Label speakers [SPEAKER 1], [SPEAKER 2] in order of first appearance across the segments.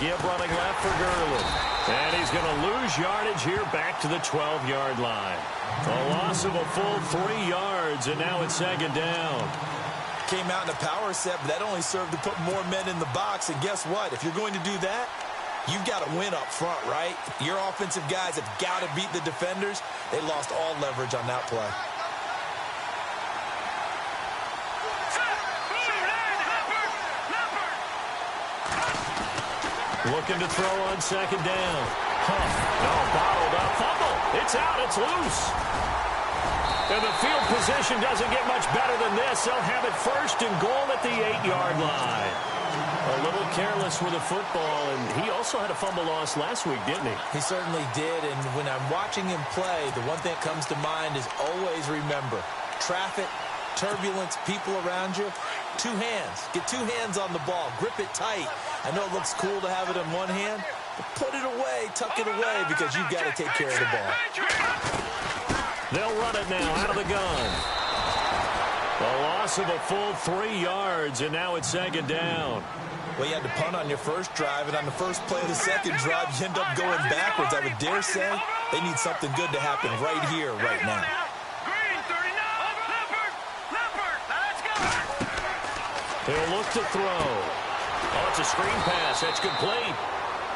[SPEAKER 1] give running left for Gurley. And he's going to lose yardage here back to the 12-yard line. A loss of a full 3 yards, and now it's second down.
[SPEAKER 2] Came out in a power set, but that only served to put more men in the box. And guess what? If you're going to do that, you've got to win up front, right? Your offensive guys have got to beat the defenders. They lost all leverage on that play.
[SPEAKER 1] Looking to throw on second down. Huff. No, bottled up. Fumble. It's out. It's loose. And the field position doesn't get much better than this. They'll have it first and goal at the 8-yard line. A little careless with the football, and he also had a fumble loss last week, didn't he?
[SPEAKER 2] He certainly did, and when I'm watching him play, the one thing that comes to mind is always remember, traffic, turbulence, people around you, 2 hands. Get 2 hands on the ball. Grip it tight. I know it looks cool to have it in one hand, but put it away, tuck it away, because you've got to take care of the ball.
[SPEAKER 1] They'll run it now out of the gun. A loss of a full 3 yards, and now it's second down.
[SPEAKER 2] Well, you had to punt on your first drive, and on the first play of the second drive, you end up going backwards. I would dare say they need something good to happen right here, right now.
[SPEAKER 1] He'll look to throw. Oh, it's a screen pass. That's complete.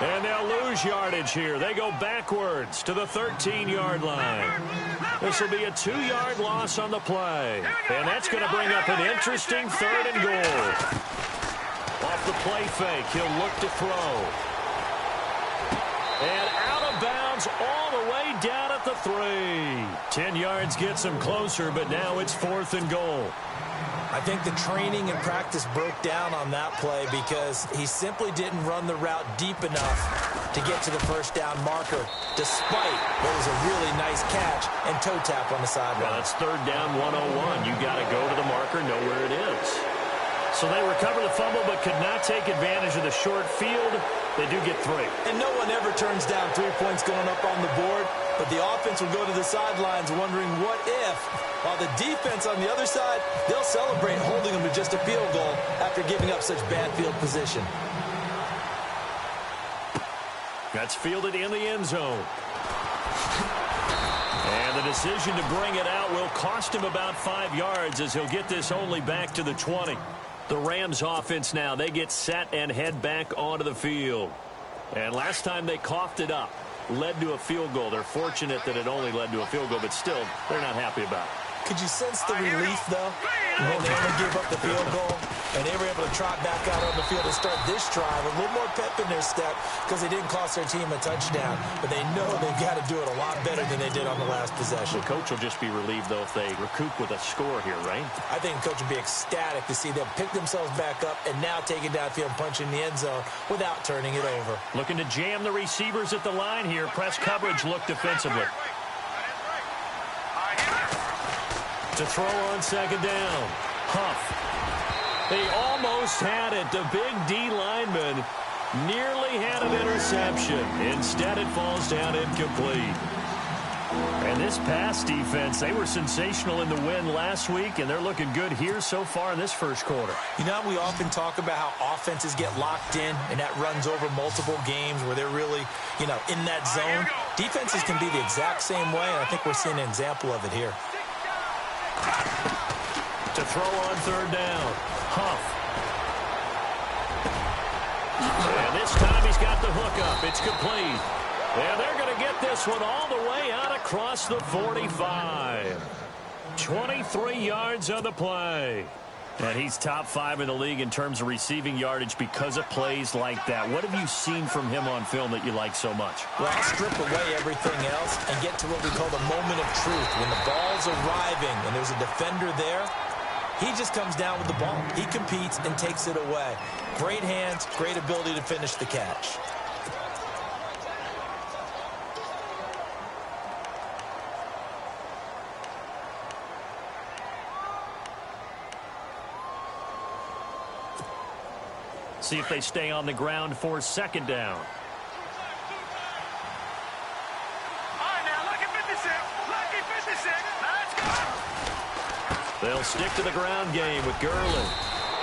[SPEAKER 1] And they'll lose yardage here. They go backwards to the 13-yard line. This will be a 2-yard loss on the play. And that's going to bring up an interesting 3rd and goal. Off the play fake, he'll look to throw. And out of bounds all the way down at the 3. 10 yards gets him closer, but now it's 4th and goal.
[SPEAKER 2] I think the training and practice broke down on that play because he simply didn't run the route deep enough to get to the first down marker, despite what was a really nice catch and toe tap on the sideline.
[SPEAKER 1] Well, that's 3rd down 101. You got to go to the marker, know where it is. So they recover the fumble but could not take advantage of the short field. They do get 3.
[SPEAKER 2] And no one ever turns down 3 points going up on the board, but the offense will go to the sidelines wondering what if. While the defense on the other side, they'll celebrate holding them to just a field goal after giving up such bad field position.
[SPEAKER 1] That's fielded in the end zone. And the decision to bring it out will cost him about 5 yards as he'll get this only back to the 20. The Rams offense now, they get set and head back onto the field. And last time they coughed it up, led to a field goal. They're fortunate that it only led to a field goal, but still, they're not happy about it.
[SPEAKER 2] Could you sense the relief, though, when they only gave up the field goal and they were able to trot back out on the field and start this drive? A little more pep in their step because they didn't cost their team a touchdown, but they know they've got to do it a lot better than they did on the last possession.
[SPEAKER 1] The coach will just be relieved, though, if they recoup with a score here, right?
[SPEAKER 2] I think the coach will be ecstatic to see them pick themselves back up and now take it downfield and punch in the end zone without turning it over.
[SPEAKER 1] Looking to jam the receivers at the line here. Press coverage look defensively. To throw on second down. Huff. They almost had it. The big D lineman nearly had an interception. Instead, it falls down incomplete. And this pass defense, they were sensational in the win last week, and they're looking good here so far in this first quarter.
[SPEAKER 2] You know, we often talk about how offenses get locked in, and that runs over multiple games where they're really, in that zone. Defenses can be the exact same way, and I think we're seeing an example of it here.
[SPEAKER 1] To throw on third down. Huff. And this time he's got the hook up. It's complete. And they're going to get this one all the way out across the 45. 23 yards on the play. And he's top 5 in the league in terms of receiving yardage because of plays like that. What have you seen from him on film that you like so much?
[SPEAKER 2] Well, I'll strip away everything else and get to what we call the moment of truth. When the ball's arriving and there's a defender there, he just comes down with the ball. He competes and takes it away. Great hands, great ability to finish the catch.
[SPEAKER 1] See if they stay on the ground for second down. They'll stick to the ground game with Gurley.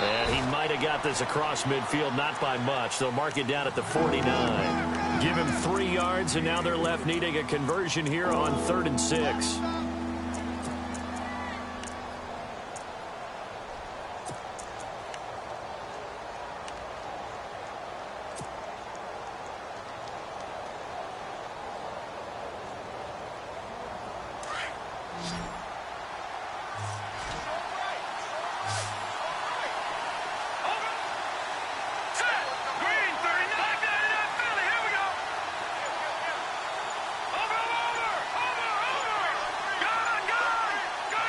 [SPEAKER 1] And he might have got this across midfield, not by much. They'll mark it down at the 49. Give him 3 yards, and now they're left needing a conversion here on 3rd and 6.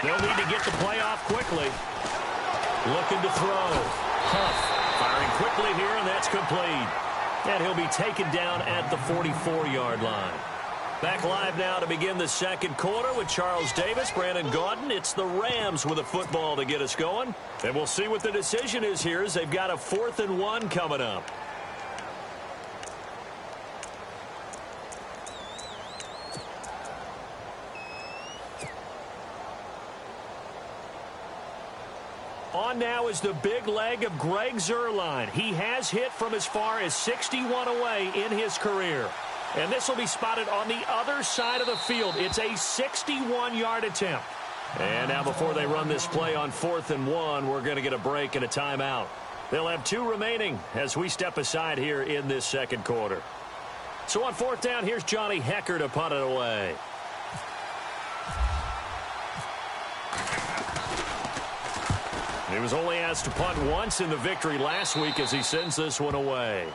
[SPEAKER 1] They'll need to get the play off quickly. Looking to throw. Huff firing quickly here, and that's complete. And he'll be taken down at the 44-yard line. Back live now to begin the second quarter with Charles Davis, Brandon Gaudin. It's the Rams with a football to get us going. And we'll see what the decision is here as they've got a 4th and 1 coming up. On now is the big leg of Greg Zuerlein. He has hit from as far as 61 away in his career. And this will be spotted on the other side of the field. It's a 61-yard attempt. And now before they run this play on 4th and 1, we're going to get a break and a timeout. They'll have 2 remaining as we step aside here in this second quarter. So on 4th down, here's Johnny Hecker to punt it away. He was only asked to punt once in the victory last week as he sends this one away.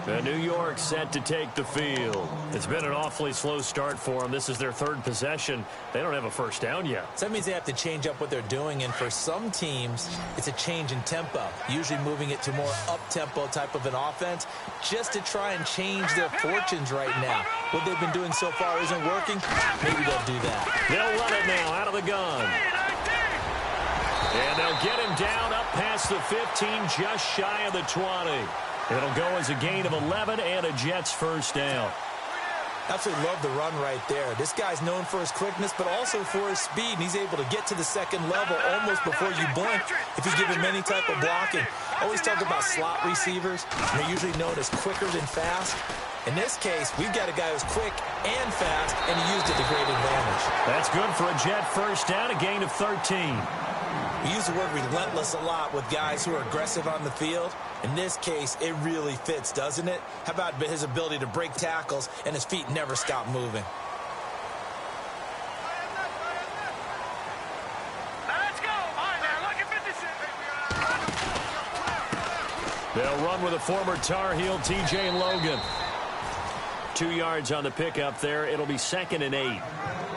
[SPEAKER 1] The New York set to take the field. It's been an awfully slow start for them. This is their 3rd possession. They don't have a first down yet.
[SPEAKER 2] So that means they have to change up what they're doing, and for some teams, it's a change in tempo, usually moving it to more up-tempo type of an offense just to try and change their fortunes right now. What they've been doing so far isn't working. Maybe they'll do that.
[SPEAKER 1] They'll run it now out of the gun. And they'll get him down up past the 15, just shy of the 20. It'll go as a gain of 11 and a Jets first down.
[SPEAKER 2] Absolutely love the run right there. This guy's known for his quickness, but also for his speed. And he's able to get to the second level almost before you blink if you give him any type of blocking. I always talk about slot receivers. They're usually known as quicker than fast. In this case, we've got a guy who's quick and fast, and he used it to great advantage.
[SPEAKER 1] That's good for a Jet first down, a gain of 13.
[SPEAKER 2] We use the word relentless a lot with guys who are aggressive on the field. In this case, it really fits, doesn't it? How about his ability to break tackles and his feet never stop moving?
[SPEAKER 3] Let's go.
[SPEAKER 1] They'll run with a former Tar Heel, T.J. Logan. 2 yards on the pickup there. It'll be 2nd and 8.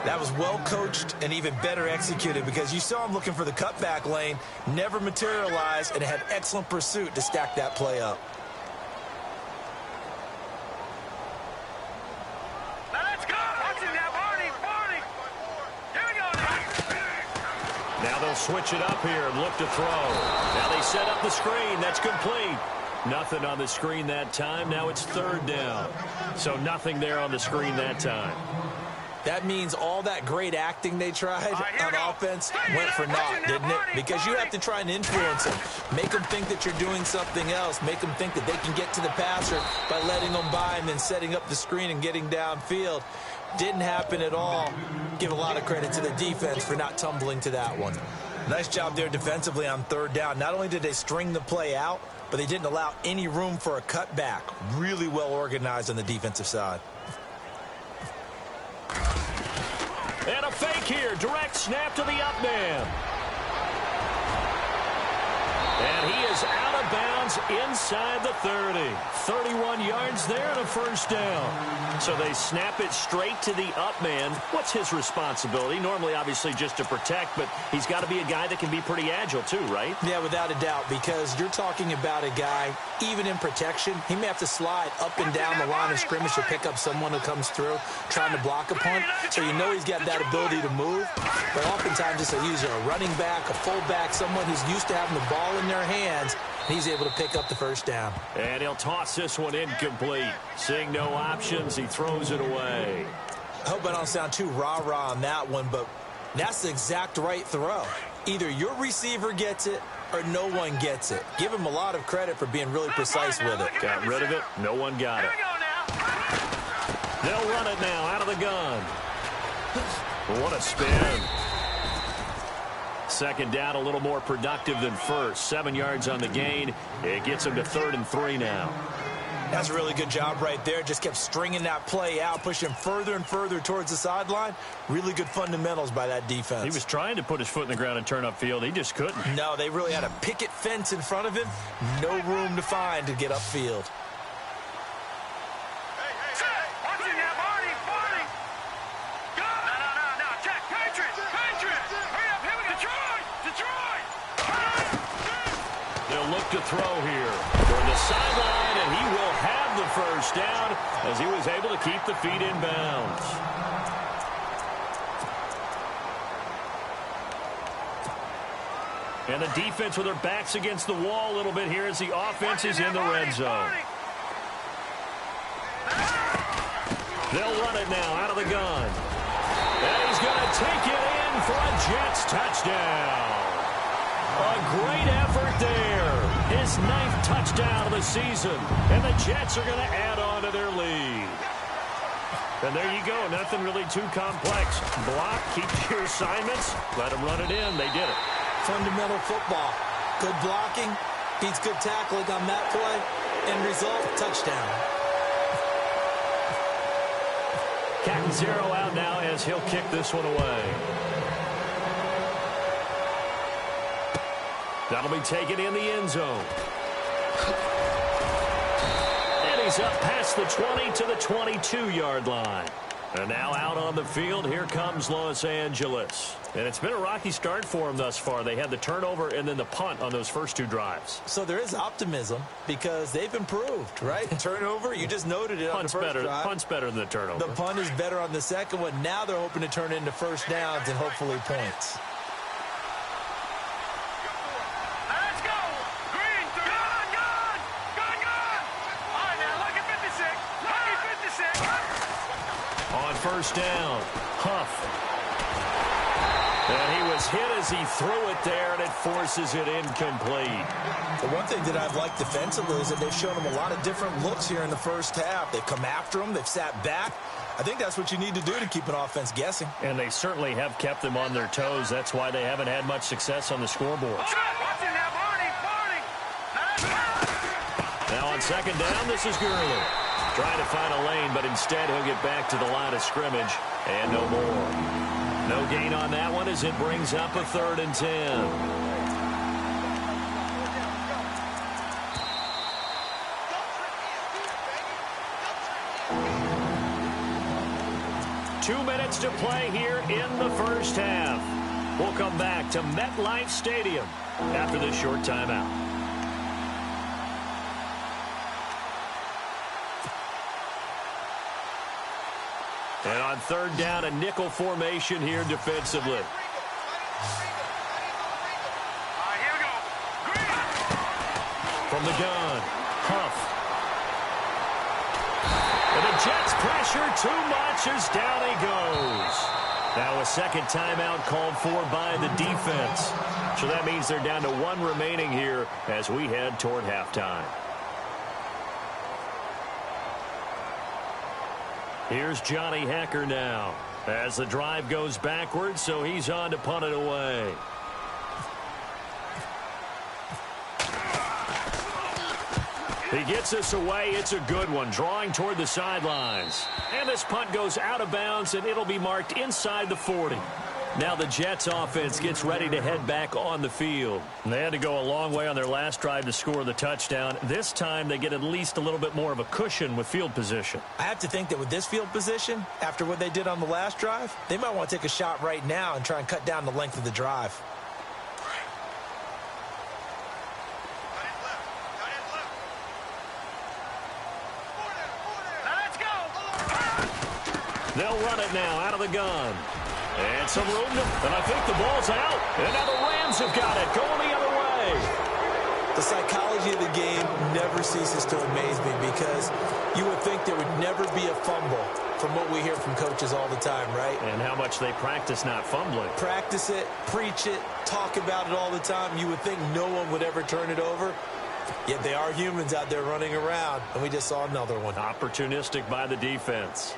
[SPEAKER 2] That was well coached and even better executed because you saw him looking for the cutback lane, never materialized, and had excellent pursuit to stack that play up.
[SPEAKER 3] Let's go. Watching that, Barney. Here we go.
[SPEAKER 1] Now they'll switch it up here and look to throw. Now they set up the screen. That's complete. Nothing on the screen that time. Now it's 3rd down. So nothing there on the screen that time.
[SPEAKER 2] That means all that great acting they tried on offense went for naught, didn't it? Because you have to try and influence them. Make them think that you're doing something else. Make them think that they can get to the passer by letting them by and then setting up the screen and getting downfield. Didn't happen at all. Give a lot of credit to the defense for not tumbling to that one. Nice job there defensively on 3rd down. Not only did they string the play out, but they didn't allow any room for a cutback. Really well organized on the defensive side.
[SPEAKER 1] And a fake here. Direct snap to the up man. And he is out of bounds inside the 30. 31 yards there and a first down. So they snap it straight to the up man. What's his responsibility? Normally, obviously, just to protect, but he's got to be a guy that can be pretty agile too, right?
[SPEAKER 2] Yeah, without a doubt, because you're talking about a guy, even in protection, he may have to slide up and down the line of scrimmage to pick up someone who comes through trying to block a punt. So you know he's got that ability to move. But oftentimes it's either a running back, a fullback, someone who's used to having the ball in their hands, and he's able to pick up the first down.
[SPEAKER 1] And he'll toss this one incomplete. Seeing no options, he throws it away.
[SPEAKER 2] I hope I don't sound too rah-rah on that one, but That's the exact right throw. Either your receiver gets it or no one gets it. Give him a lot of credit for being really precise with it.
[SPEAKER 1] Got rid of it. No one got it. They'll run it now out of the gun. What a spin. Second down, a little more productive than first. 7 yards on the gain. It gets them to 3rd and 3 now.
[SPEAKER 2] That's a really good job right there. Just kept stringing that play out, pushing further and further towards the sideline. Really good fundamentals by that defense.
[SPEAKER 1] He was trying to put his foot in the ground and turn upfield. He just couldn't.
[SPEAKER 2] No, they really had a picket fence in front of him. No room to find to get upfield.
[SPEAKER 1] Look to throw here toward the sideline, and he will have the first down as he was able to keep the feet in bounds. And the defense with their backs against the wall a little bit here as the offense is in the red zone. They'll run it now out of the gun. And he's going to take it in for a Jets touchdown. A great effort there. His 9th touchdown of the season. And the Jets are going to add on to their lead. And there you go. Nothing really too complex. Block, keep your assignments, let them run it in. They did it.
[SPEAKER 2] Fundamental football. Good blocking, beats good tackling on that play. End result, touchdown.
[SPEAKER 1] Catanzaro out now as he'll kick this one away. That'll be taken in the end zone. And he's up past the 20 to the 22-yard line. And now out on the field, here comes Los Angeles. And it's been a rocky start for them thus far. They had the turnover and then the punt on those first 2 drives.
[SPEAKER 2] So there is optimism because they've improved, right? Turnover, you just noted it on the first drive.
[SPEAKER 1] Punt's better than the turnover.
[SPEAKER 2] The punt is better on the second one. Now they're hoping to turn it into first downs and hopefully points.
[SPEAKER 1] First down, Huff. And he was hit as he threw it there, and it forces it incomplete.
[SPEAKER 2] The one thing that I've liked defensively is that they've shown him a lot of different looks here in the first half. They've come after him. They've sat back. I think that's what you need to do to keep an offense guessing.
[SPEAKER 1] And they certainly have kept them on their toes. That's why they haven't had much success on the scoreboard. Now on second down, this is Gurley. Trying to find a lane, but instead he'll get back to the line of scrimmage and no more. No gain on that one as it brings up a 3rd and 10. Two minutes to play here in the first half. We'll come back to MetLife Stadium after this short timeout. And on 3rd down, a nickel formation here defensively.
[SPEAKER 3] Here we go.
[SPEAKER 1] From the gun, Huff. And the Jets pressure too much as down he goes. Now a second timeout called for by the defense. So that means they're down to 1 remaining here as we head toward halftime. Here's Johnny Hecker now as the drive goes backwards, so he's on to punt it away. He gets this away. It's a good one, drawing toward the sidelines. And this punt goes out of bounds, and it'll be marked inside the 40. Now the Jets offense gets ready to head back on the field. They had to go a long way on their last drive to score the touchdown. This time they get at least a little bit more of a cushion with field position.
[SPEAKER 2] I have to think that with this field position, after what they did on the last drive, they might want to take a shot right now and try and cut down the length of the drive.
[SPEAKER 3] Let's go.
[SPEAKER 1] They'll run it now out of the gun. And some room to, and I think the ball's out. And now the Rams have got it, going the other way.
[SPEAKER 2] The psychology of the game never ceases to amaze me because you would think there would never be a fumble from what we hear from coaches all the time, right?
[SPEAKER 1] And how much they practice not fumbling.
[SPEAKER 2] Practice it, preach it, talk about it all the time. You would think no one would ever turn it over. Yet they are humans out there running around, and we just saw another one.
[SPEAKER 1] Opportunistic by the defense.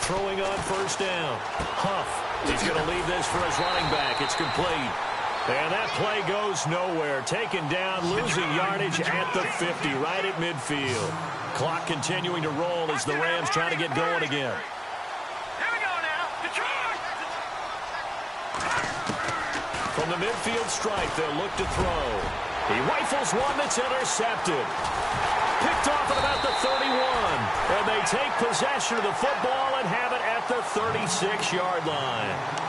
[SPEAKER 1] Throwing on first down. Huff. He's going to leave this for his running back. It's complete. And that play goes nowhere. Taken down, losing yardage at the 50, right at midfield. Clock continuing to roll as the Rams try to get going again.
[SPEAKER 3] Here we go now. Detroit!
[SPEAKER 1] From the midfield stripe, they'll look to throw. He rifles one that's intercepted. Picked off at about the 31. And they take possession of the football and have it at the 36-yard line.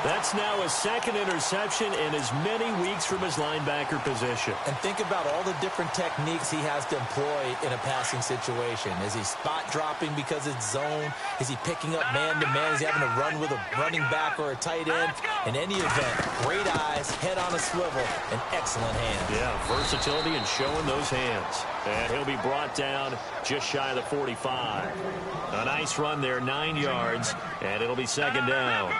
[SPEAKER 1] That's now his second interception in as many weeks from his linebacker position.
[SPEAKER 2] And think about all the different techniques he has to employ in a passing situation. Is he spot dropping because it's zone? Is he picking up man-to-man? Is he having to run with a running back or a tight end? In any event, great eyes, head on a swivel, and excellent hands.
[SPEAKER 1] Yeah, versatility and showing those hands. And he'll be brought down just shy of the 45. A nice run there, 9 yards, and it'll be second down.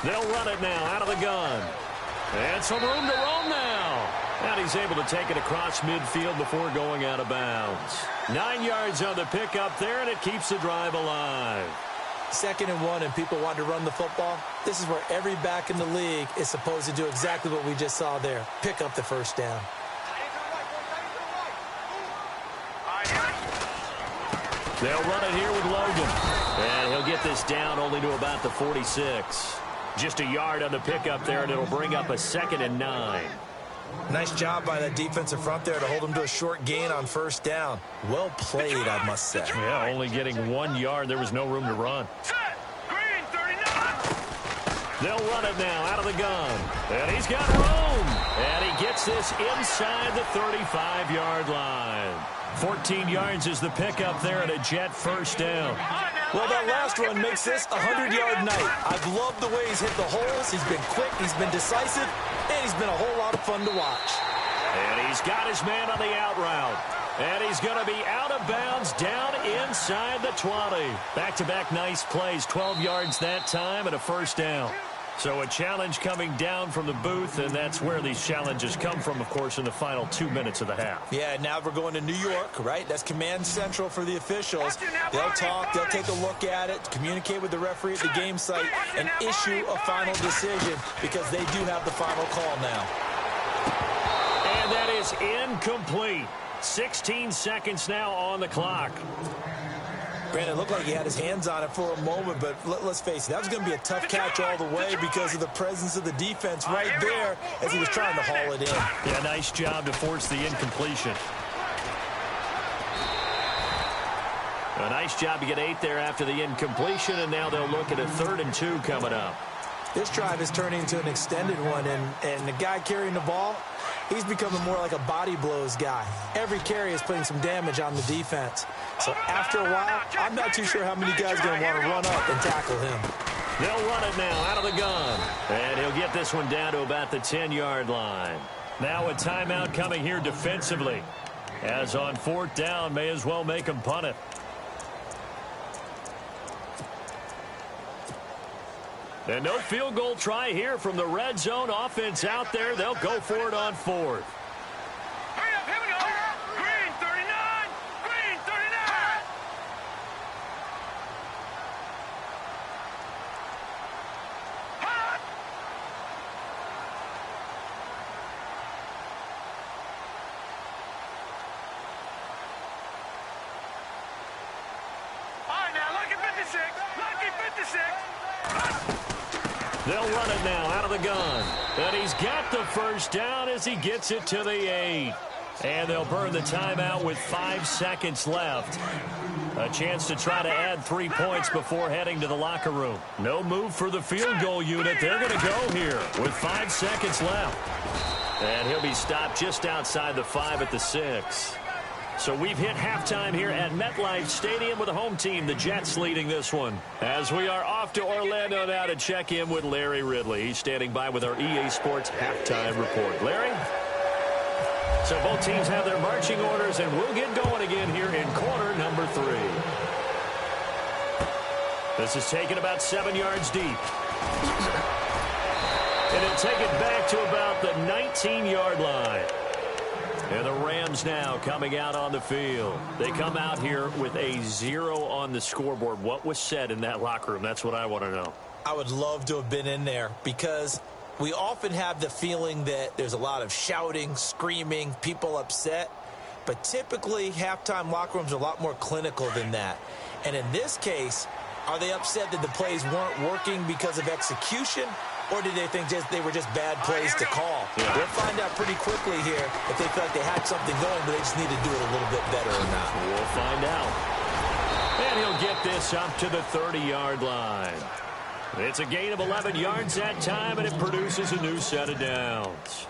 [SPEAKER 1] They'll run it now out of the gun. And some room to roam now. And he's able to take it across midfield before going out of bounds. 9 yards on the pickup there, and it keeps the drive alive.
[SPEAKER 2] 2nd and 1, and people want to run the football. This is where every back in the league is supposed to do exactly what we just saw there. Pick up the first down.
[SPEAKER 1] They'll run it here with Logan. And he'll get this down only to about the 46. Just a yard on the pickup there, and it'll bring up a 2nd and 9.
[SPEAKER 2] Nice job by that defensive front there to hold him to a short gain on first down. Well played, I must say.
[SPEAKER 1] Yeah, only getting 1 yard. There was no room to run.
[SPEAKER 3] Green 39.
[SPEAKER 1] They'll run it now out of the gun. And he's got room. And he gets this inside the 35-yard line. 14 yards is the pickup there and a Jet first down.
[SPEAKER 2] Well, that last run makes this a 100-yard night. I've loved the way he's hit the holes. He's been quick, he's been decisive, and he's been a whole lot of fun to watch.
[SPEAKER 1] And he's got his man on the out route. And he's going to be out of bounds down inside the 20. Back-to-back nice plays, 12 yards that time and a first down. So a challenge coming down from the booth, and that's where these challenges come from, of course, in the final 2 minutes of the half.
[SPEAKER 2] Yeah, now we're going to New York, right? That's command central for the officials. They'll talk, they'll take a look at it, communicate with the referee at the game site, and issue a final decision because they do have the final call now.
[SPEAKER 1] And that is incomplete. 16 seconds now on the clock.
[SPEAKER 2] Brandon, it looked like he had his hands on it for a moment, but let's face it, that was going to be a tough catch all the way because of the presence of the defense right there as he was trying to haul it in.
[SPEAKER 1] Yeah, nice job to force the incompletion. A nice job to get 8 there after the incompletion, and now they'll look at a 3rd and 2 coming up.
[SPEAKER 2] This drive is turning into an extended one, and the guy carrying the ball, he's becoming more like a body blows guy. Every carry is putting some damage on the defense. So after a while, I'm not too sure how many guys are going to want to run up and tackle him.
[SPEAKER 1] They'll run it now out of the gun. And he'll get this one down to about the 10-yard line. Now a timeout coming here defensively. As on 4th down, may as well make him punt it. And no field goal try here from the red zone offense out there. They'll go for it on 4th.
[SPEAKER 3] Hurry up, here we go. Green 39. Green 39. Hot. All right, now, lucky 56. Lucky 56.
[SPEAKER 1] They'll run it now out of the gun. And he's got the first down as he gets it to the 8. And they'll burn the timeout with 5 seconds left. A chance to try to add 3 points before heading to the locker room. No move for the field goal unit. They're going to go here with 5 seconds left. And he'll be stopped just outside the 5 at the 6. So we've hit halftime here at MetLife Stadium with the home team, the Jets, leading this one. As we are off to Orlando now to check in with Larry Ridley. He's standing by with our EA Sports halftime report. Larry? So both teams have their marching orders, and we'll get going again here in quarter number 3. This is taken about 7 yards deep. And it'll take it back to about the 19-yard line. And the Rams now coming out on the field. They come out here with a 0 on the scoreboard. What was said in that locker room? That's what I want to know.
[SPEAKER 2] I would love to have been in there because we often have the feeling that there's a lot of shouting, screaming, people upset. But typically, halftime locker rooms are a lot more clinical than that. And in this case, are they upset that the plays weren't working because of execution? Or did they think they were just bad plays to call?
[SPEAKER 1] Yeah.
[SPEAKER 2] We'll find out pretty quickly here if they feel like they had something going, but they just need to do it a little bit better or not.
[SPEAKER 1] We'll find out. And he'll get this up to the 30-yard line. It's a gain of 11 yards that time, and it produces a new set of downs.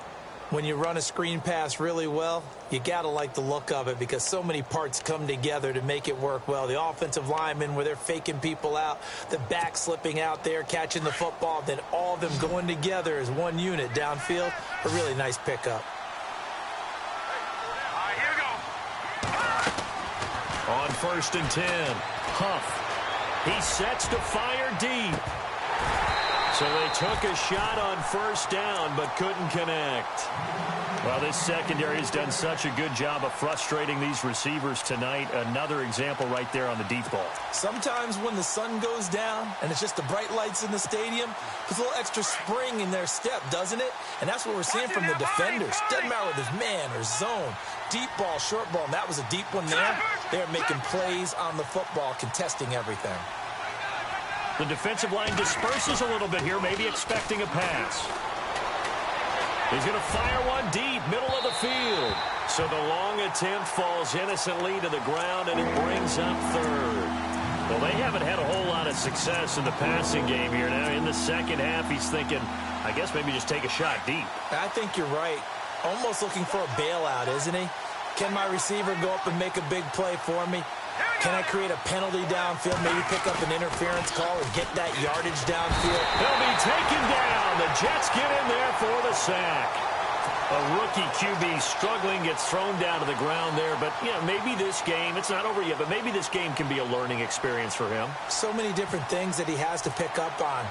[SPEAKER 2] When you run a screen pass really well, you got to like the look of it because so many parts come together to make it work well. The offensive linemen, where they're faking people out, the back slipping out there, catching the football, then all of them going together as one unit downfield. A really nice pickup.
[SPEAKER 3] All right, here we go.
[SPEAKER 1] On 1st and 10, Huff. He sets to fire deep. So they took a shot on 1st down, but couldn't connect. Well, this secondary has done such a good job of frustrating these receivers tonight. Another example right there on the deep ball.
[SPEAKER 2] Sometimes when the sun goes down and it's just the bright lights in the stadium, there's a little extra spring in their step, doesn't it? And that's what we're seeing from the defenders. Doesn't matter whether it's man or zone, deep ball, short ball, and that was a deep one there. They're making plays on the football, contesting everything.
[SPEAKER 1] The defensive line disperses a little bit here, maybe expecting a pass. He's going to fire one deep, middle of the field. So the long attempt falls innocently to the ground, and it brings up 3rd. Well, they haven't had a whole lot of success in the passing game here. Now, in the second half, he's thinking, I guess maybe just take a shot deep.
[SPEAKER 2] I think you're right. Almost looking for a bailout, isn't he? Can my receiver go up and make a big play for me? Can I create a penalty downfield, maybe pick up an interference call and get that yardage downfield?
[SPEAKER 1] He'll be taken down. The Jets get in there for the sack. A rookie QB struggling, gets thrown down to the ground there. But, you know, maybe this game, it's not over yet, but maybe this game can be a learning experience for him.
[SPEAKER 2] So many different things that he has to pick up on.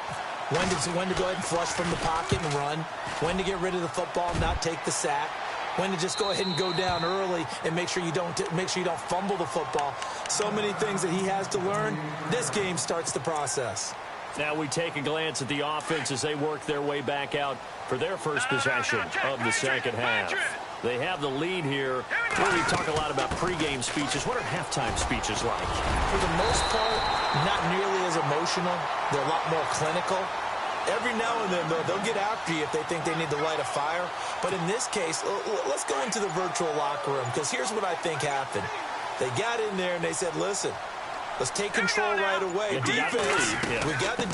[SPEAKER 2] When to go ahead and flush from the pocket and run. When to get rid of the football and not take the sack. When to just go ahead and go down early and make sure you don't fumble the football. So many things that he has to learn. This game starts the process.
[SPEAKER 1] Now we take a glance at the offense as they work their way back out for their first possession of the second half. They have the lead here. We talk a lot about pregame speeches. What are halftime speeches like?
[SPEAKER 2] For the most part, not nearly as emotional. They're a lot more clinical. Every now and then, though, they'll get after you if they think they need to light a fire. But in this case, let's go into the virtual locker room, because here's what I think happened. They got in there and they said, listen, let's take control right away. Defense, we got the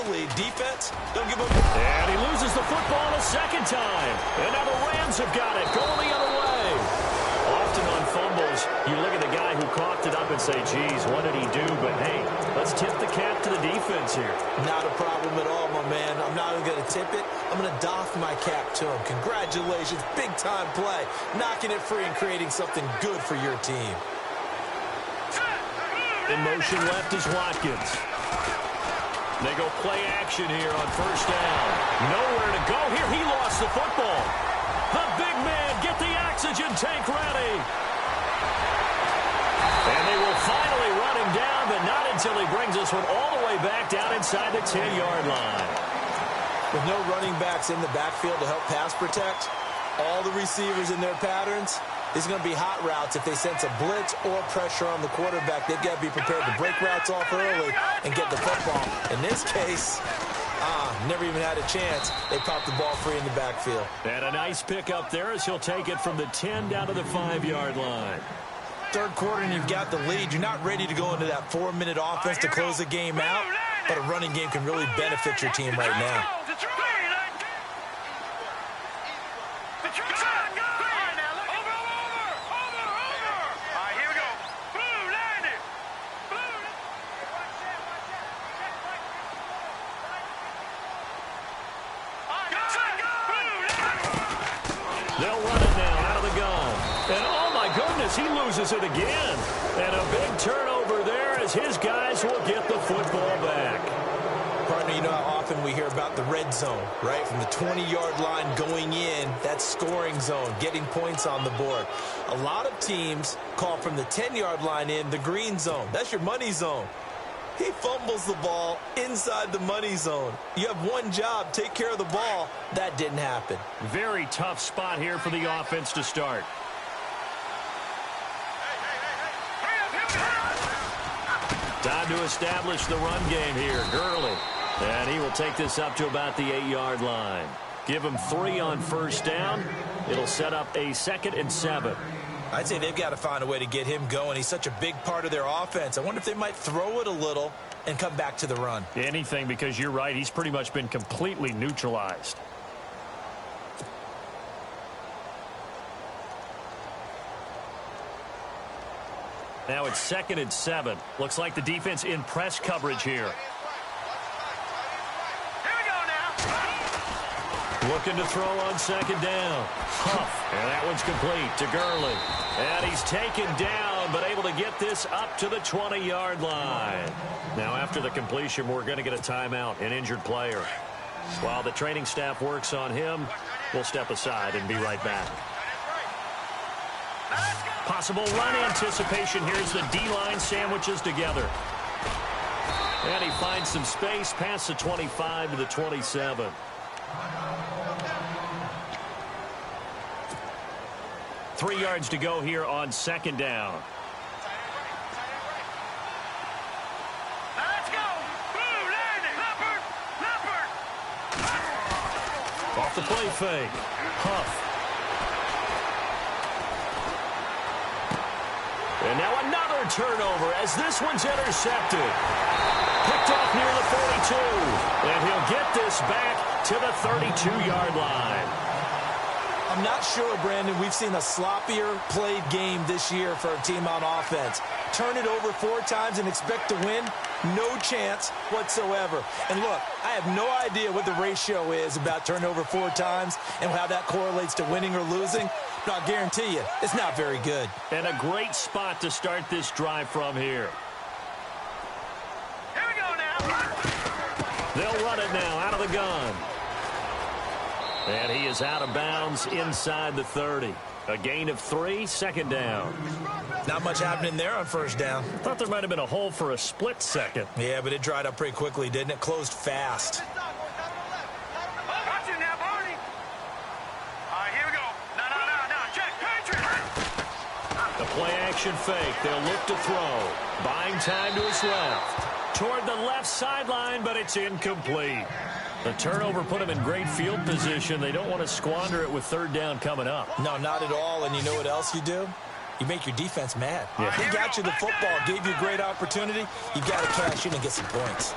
[SPEAKER 2] lead. Defense, don't give up.
[SPEAKER 1] And he loses the football a second time. And now the Rams have got it, going the other way. Often on fumbles, you look at the guy who coughed it up and say, geez, what did he do? But, hey, let's tip the cap to the defense here.
[SPEAKER 2] Not a problem at all, my man. I'm not even going to tip it. I'm going to doff my cap to him. Congratulations. Big-time play. Knocking it free and creating something good for your team.
[SPEAKER 1] In motion left is Watkins. They go play action here on 1st down. Nowhere to go here. He lost the football. The big man, get the oxygen tank ready. And they will finally run him down, but not until he brings this one all the way back down inside the 10-yard line.
[SPEAKER 2] With no running backs in the backfield to help pass protect, all the receivers in their patterns, these are going to be hot routes. If they sense a blitz or pressure on the quarterback, they've got to be prepared to break routes off early and get the football. In this case, never even had a chance. They popped the ball free in the backfield.
[SPEAKER 1] And a nice pickup there as he'll take it from the 10 down to the 5-yard line.
[SPEAKER 2] Third quarter and you've got the lead. You're not ready to go into that 4-minute offense to close the game out, but a running game can really benefit your team right now.
[SPEAKER 1] as he loses it again. And a big turnover there as his guys will get the football back.
[SPEAKER 2] Partner, you know how often we hear about the red zone, right? From the 20-yard line going in, that scoring zone, getting points on the board. A lot of teams call from the 10-yard line in the green zone. That's your money zone. He fumbles the ball inside the money zone. You have one job, take care of the ball. That didn't happen.
[SPEAKER 1] Very tough spot here for the offense to start. Time to establish the run game here. Gurley. And he will take this up to about the 8-yard line. Give him 3 on first down. It'll set up a 2nd and 7.
[SPEAKER 2] I'd say they've got to find a way to get him going. He's such a big part of their offense. I wonder if they might throw it a little and come back to the run.
[SPEAKER 1] Anything, because you're right. He's pretty much been completely neutralized. Now it's 2nd and 7. Looks like the defense in press coverage here. Looking to throw on 2nd down. Huff, and that one's complete to Gurley. And he's taken down, but able to get this up to the 20-yard line. Now after the completion, we're going to get a timeout, an injured player. While the training staff works on him, we'll step aside and be right back. Possible run anticipation. Here's the D-line sandwiches together. And he finds some space past the 25 to the 27. Three yards to go here on 2nd down.
[SPEAKER 3] Let's go. Blue landing. Leopard.
[SPEAKER 1] Off the play fake. Huff. And now another turnover as this one's intercepted. Picked off near the 42. And he'll get this back to the 32-yard line.
[SPEAKER 2] I'm not sure, Brandon, we've seen a sloppier played game this year for a team on offense. Turn it over 4 times and expect to win? No chance whatsoever. And look, I have no idea what the ratio is about turnover 4 times and how that correlates to winning or losing. But I'll guarantee you, it's not very good.
[SPEAKER 1] And a great spot to start this drive from here.
[SPEAKER 3] Here we go now.
[SPEAKER 1] They'll run it now out of the gun. And he is out of bounds inside the 30. A gain of 3, 2nd down.
[SPEAKER 2] Not much happening there on first down.
[SPEAKER 1] Thought there might have been a hole for a split second.
[SPEAKER 2] Yeah, but it dried up pretty quickly, didn't it? Closed fast.
[SPEAKER 3] Watch it now, Barney. All right, here we go. No. Check. Patriot.
[SPEAKER 1] The play action fake. They'll look to throw. Buying time to his left. Toward the left sideline, but it's incomplete. The turnover put him in great field position. They don't want to squander it with 3rd down coming up.
[SPEAKER 2] No, not at all. And you know what else you do? You make your defense mad.
[SPEAKER 1] Yeah.
[SPEAKER 2] He got you the football, gave you a great opportunity. You got to cash in and get some points.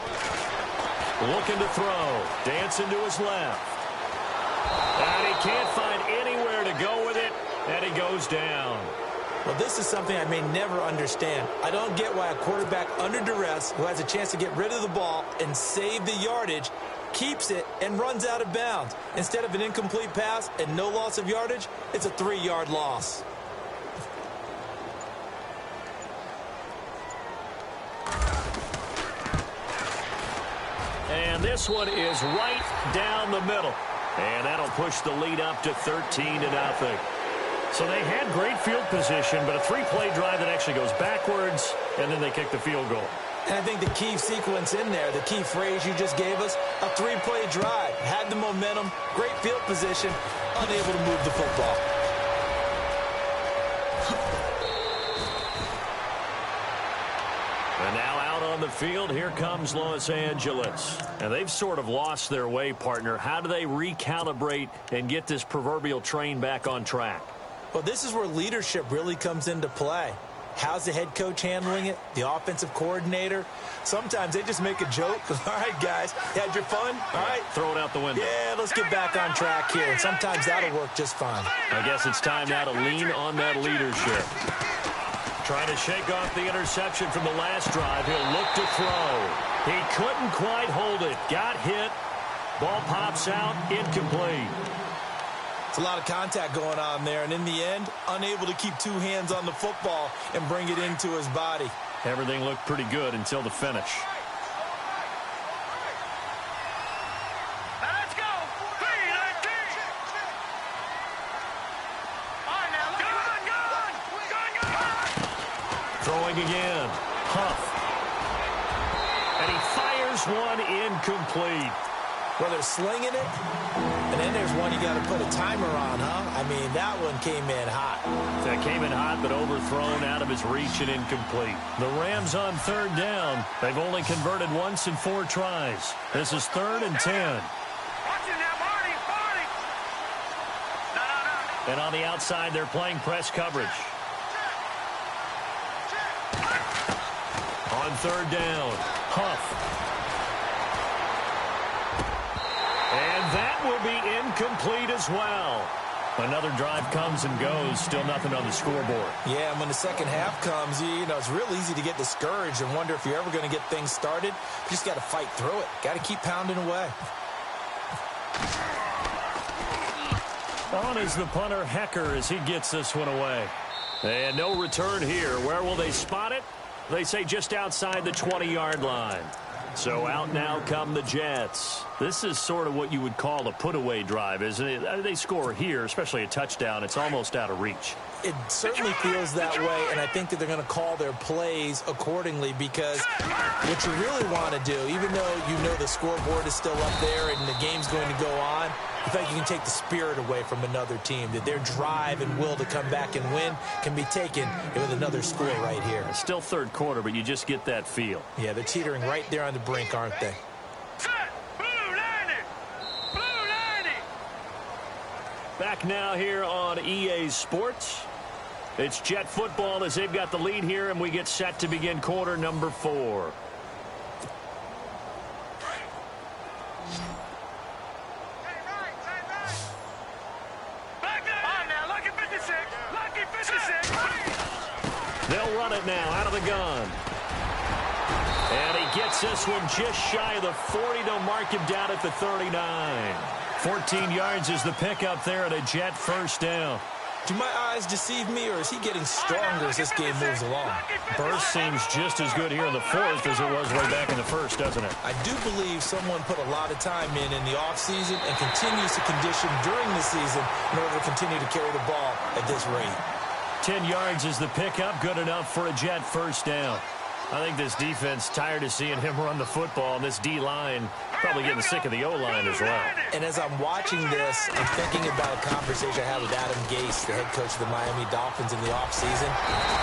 [SPEAKER 1] Looking to throw. Dancing to his left. And he can't find anywhere to go with it. And he goes down.
[SPEAKER 2] Well, this is something I may never understand. I don't get why a quarterback under duress who has a chance to get rid of the ball and save the yardage keeps it and runs out of bounds. Instead of an incomplete pass and no loss of yardage, it's a 3-yard loss.
[SPEAKER 1] And this one is right down the middle. And that'll push the lead up to 13-0. So they had great field position, but a 3-play drive that actually goes backwards, and then they kick the field goal.
[SPEAKER 2] And I think the key sequence in there, the key phrase you just gave us, a 3-play drive. Had the momentum, great field position, unable to move the football.
[SPEAKER 1] And now out on the field, here comes Los Angeles. And they've sort of lost their way, partner. How do they recalibrate and get this proverbial train back on track?
[SPEAKER 2] Well, this is where leadership really comes into play. How's the head coach handling it? The offensive coordinator? Sometimes they just make a joke. All right, guys, had your fun? All right.
[SPEAKER 1] Throw it out the window.
[SPEAKER 2] Yeah, let's get back on track here. And sometimes that'll work just fine.
[SPEAKER 1] I guess it's time now to lean on that leadership. Trying to shake off the interception from the last drive. He'll look to throw. He couldn't quite hold it. Got hit. Ball pops out. Incomplete.
[SPEAKER 2] It's a lot of contact going on there, and in the end, unable to keep 2 hands on the football and bring it into his body.
[SPEAKER 1] Everything looked pretty good until the finish.
[SPEAKER 3] Let's go. 3-19. All right, now, gun.
[SPEAKER 1] Throwing again. Huff. And he fires one incomplete.
[SPEAKER 2] Well, they're slinging it, and then there's one you got to put a timer on, huh? I mean, that one came in hot.
[SPEAKER 1] That came in hot, but overthrown, out of his reach and incomplete. The Rams on 3rd down. They've only converted once in 4 tries. This is 3rd and 10.
[SPEAKER 3] Watch it now, Marty. No.
[SPEAKER 1] And on the outside, they're playing press coverage. On 3rd down, Huff. And that will be incomplete as well. Another drive comes and goes. Still nothing on the scoreboard.
[SPEAKER 2] Yeah, and when the second half comes, you know, it's real easy to get discouraged and wonder if you're ever going to get things started. You just got to fight through it. Got to keep pounding away.
[SPEAKER 1] On is the punter, Hecker, as he gets this one away. And no return here. Where will they spot it? They say just outside the 20-yard line. So out now come the Jets. This is sort of what you would call a put-away drive, isn't it? They score here, especially a touchdown. It's almost out of reach.
[SPEAKER 2] It certainly feels that way, and I think that they're going to call their plays accordingly because what you really want to do, even though you know the scoreboard is still up there and the game's going to go on, I think you can take the spirit away from another team, that their drive and will to come back and win can be taken with another score right here.
[SPEAKER 1] It's still 3rd quarter, but you just get that feel.
[SPEAKER 2] Yeah, they're teetering right there on the brink, aren't they?
[SPEAKER 1] Back now here on EA Sports. It's Jet football as they've got the lead here, and we get set to begin quarter number 4. They'll run it now out of the gun. And he gets this one just shy of the 40. They'll mark him down at the 39. 14 yards is the pickup there, and a Jet first down.
[SPEAKER 2] Do my eyes deceive me, or is he getting stronger as this game moves along?
[SPEAKER 1] Burst seems just as good here in the 4th as it was way back in the 1st, doesn't it?
[SPEAKER 2] I do believe someone put a lot of time in the offseason and continues to condition during the season in order to continue to carry the ball at this rate.
[SPEAKER 1] 10 yards is the pickup, good enough for a Jet first down. I think this defense tired of seeing him run the football, and this D-line probably getting sick of the O-line as well.
[SPEAKER 2] And as I'm watching this, I'm thinking about a conversation I had with Adam Gase, the head coach of the Miami Dolphins in the offseason.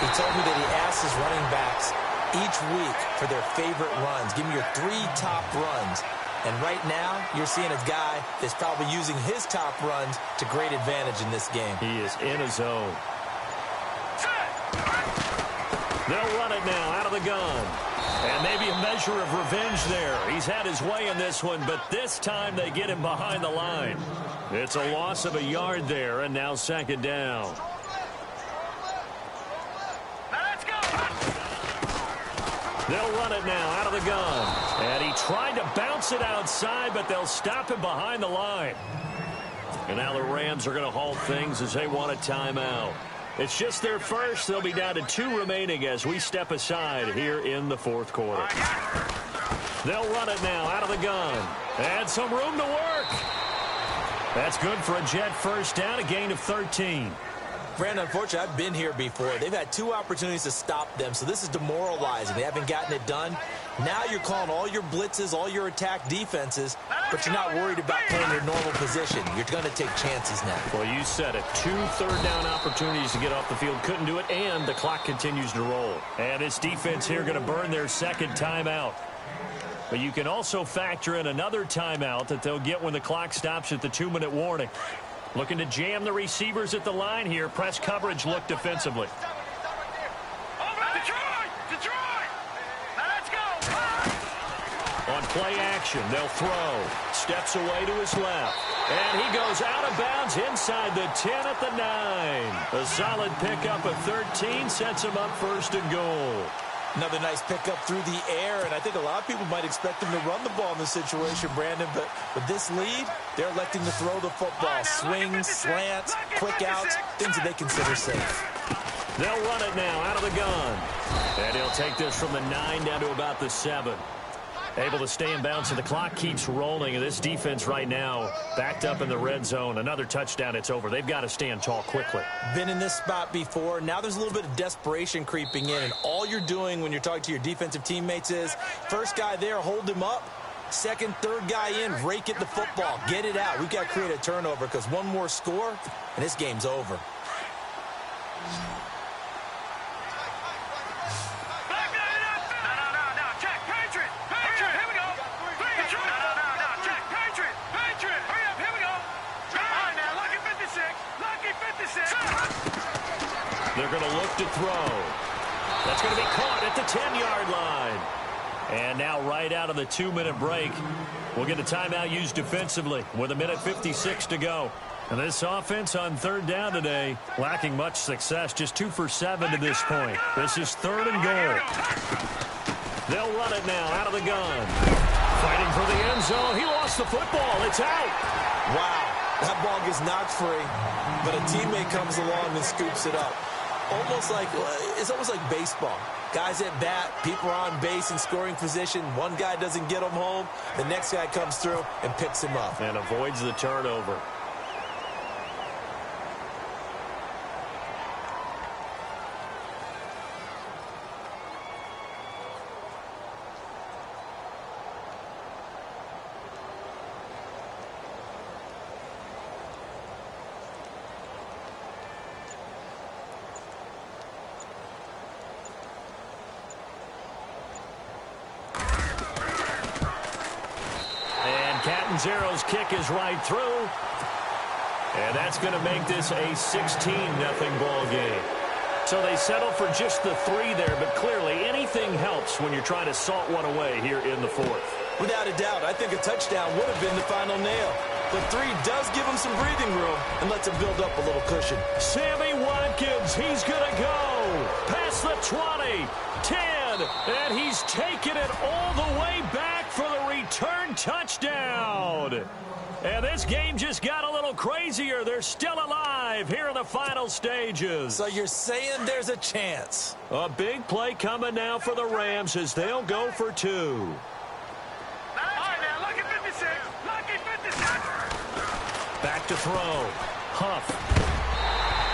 [SPEAKER 2] He told me that he asked his running backs each week for their favorite runs. Give me your 3 top runs. And right now, you're seeing a guy that's probably using his top runs to great advantage in this game.
[SPEAKER 1] He is in a zone. They'll run it now out of the gun. And maybe a measure of revenge there. He's had his way in this one, but this time they get him behind the line. It's a loss of a yard there, and now 2nd down.
[SPEAKER 3] Let's go.
[SPEAKER 1] They'll run it now out of the gun. And he tried to bounce it outside, but they'll stop him behind the line. And now the Rams are going to halt things as they want a timeout. It's just their first. They'll be down to 2 remaining as we step aside here in the 4th quarter. They'll run it now out of the gun. And some room to work. That's good for a Jet first down, a gain of 13.
[SPEAKER 2] Brandon, unfortunately, I've been here before. They've had 2 opportunities to stop them, so this is demoralizing. They haven't gotten it done. Now you're calling all your blitzes, all your attack defenses, but you're not worried about playing your normal position. You're going to take chances now.
[SPEAKER 1] Well, you said it. 2 third-down opportunities to get off the field. Couldn't do it, and the clock continues to roll. And this defense here going to burn their 2nd timeout. But you can also factor in another timeout that they'll get when the clock stops at the 2-minute warning. Looking to jam the receivers at the line here. Press coverage look defensively. On play action, they'll throw. Steps away to his left. And he goes out of bounds inside the 10 at the 9. A solid pickup of 13 sets him up 1st and goal.
[SPEAKER 2] Another nice pickup through the air, and I think a lot of people might expect him to run the ball in this situation, Brandon, but with this lead, they're electing to throw the football. Swings, slants, quick outs, things that they consider safe.
[SPEAKER 1] They'll run it now out of the gun. And he'll take this from the 9 down to about the 7. Able to stay in bounds, and the clock keeps rolling. And this defense right now backed up in the red zone. Another touchdown, it's over. They've got to stand tall quickly.
[SPEAKER 2] Been in this spot before. Now there's a little bit of desperation creeping in. And all you're doing when you're talking to your defensive teammates is, first guy there, hold him up. Second, third guy in, rake at the football. Get it out. We've got to create a turnover because one more score, and this game's over.
[SPEAKER 1] They're going to look to throw. That's going to be caught at the 10-yard line. And now right out of the 2-minute break, we'll get a timeout used defensively with 1:56 to go. And this offense on third down today, lacking much success, just 2 for 7 to this point. This is 3rd and goal. They'll run it now out of the gun. Fighting for the end zone. He lost the football. It's out.
[SPEAKER 2] Wow. That ball gets knocked free, but a teammate comes along and scoops it up. It's almost like baseball. Guys at bat, people are on base in scoring position. One guy doesn't get him home. The next guy comes through and picks him up.
[SPEAKER 1] And avoids the turnover. Zero's kick is right through. And that's going to make this a 16-0 ball game. So they settle for just the 3 there, but clearly anything helps when you're trying to salt one away here in the 4th.
[SPEAKER 2] Without a doubt, I think a touchdown would have been the final nail. But 3 does give him some breathing room and lets him build up a little cushion.
[SPEAKER 1] Sammy Watkins, he's going to go. Past the 20, 10, and he's taken it all the way back for the return touchdown. And this game just got a little crazier. They're still alive here in the final stages.
[SPEAKER 2] So you're saying there's a chance.
[SPEAKER 1] A big play coming now for the Rams as they'll go for 2.
[SPEAKER 3] All right, now, lucky 56. Lucky 56.
[SPEAKER 1] Back to throw. Huff.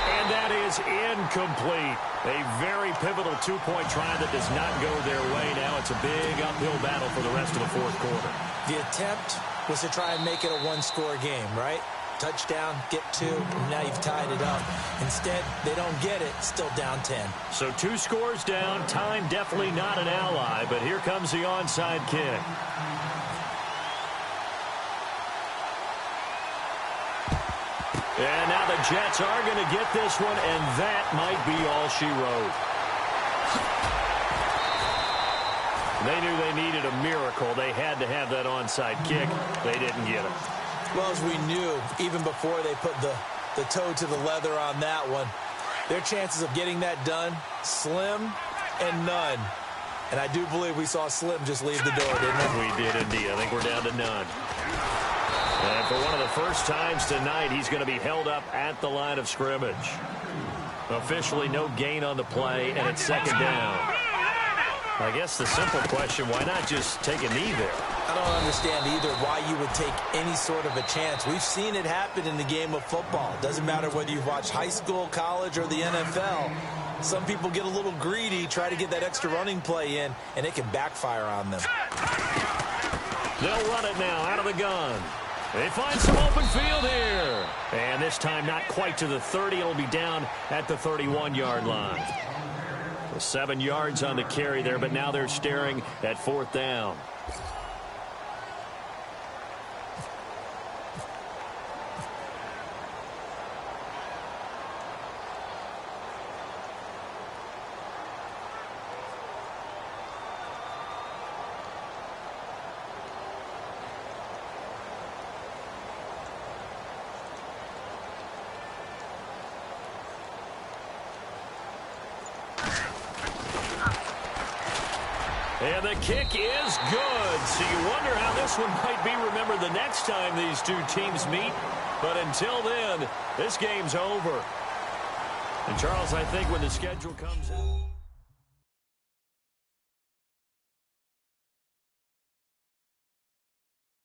[SPEAKER 1] And that is incomplete. A very pivotal 2-point try that does not go their way. Now it's a big uphill battle for the rest of the 4th quarter.
[SPEAKER 2] The attempt was to try and make it a 1-score game, right? Touchdown, get 2, and now you've tied it up. Instead, they don't get it, still down 10.
[SPEAKER 1] So 2 scores down, time definitely not an ally, but here comes the onside kick. And now the Jets are going to get this one, and that might be all she wrote. They knew they needed a miracle. They had to have that onside kick. They didn't get it.
[SPEAKER 2] Well, as we knew, even before they put the toe to the leather on that one, their chances of getting that done, slim and none. And I do believe we saw Slim just leave the door, didn't we?
[SPEAKER 1] We did indeed. I think we're down to none. And for one of the first times tonight, he's going to be held up at the line of scrimmage. Officially no gain on the play, and it's 2nd down. I guess the simple question, why not just take a knee there?
[SPEAKER 2] I don't understand either why you would take any sort of a chance. We've seen it happen in the game of football. It doesn't matter whether you've watched high school, college, or the NFL. Some people get a little greedy, try to get that extra running play in, and it can backfire on them.
[SPEAKER 1] They'll run it now out of the gun. They find some open field here. And this time not quite to the 30. It'll be down at the 31-yard line. 7 yards on the carry there, but now they're staring at 4th down. And the kick is good. So you wonder how this one might be remembered the next time these two teams meet. But until then, this game's over. And Charles, I think when the schedule comes out.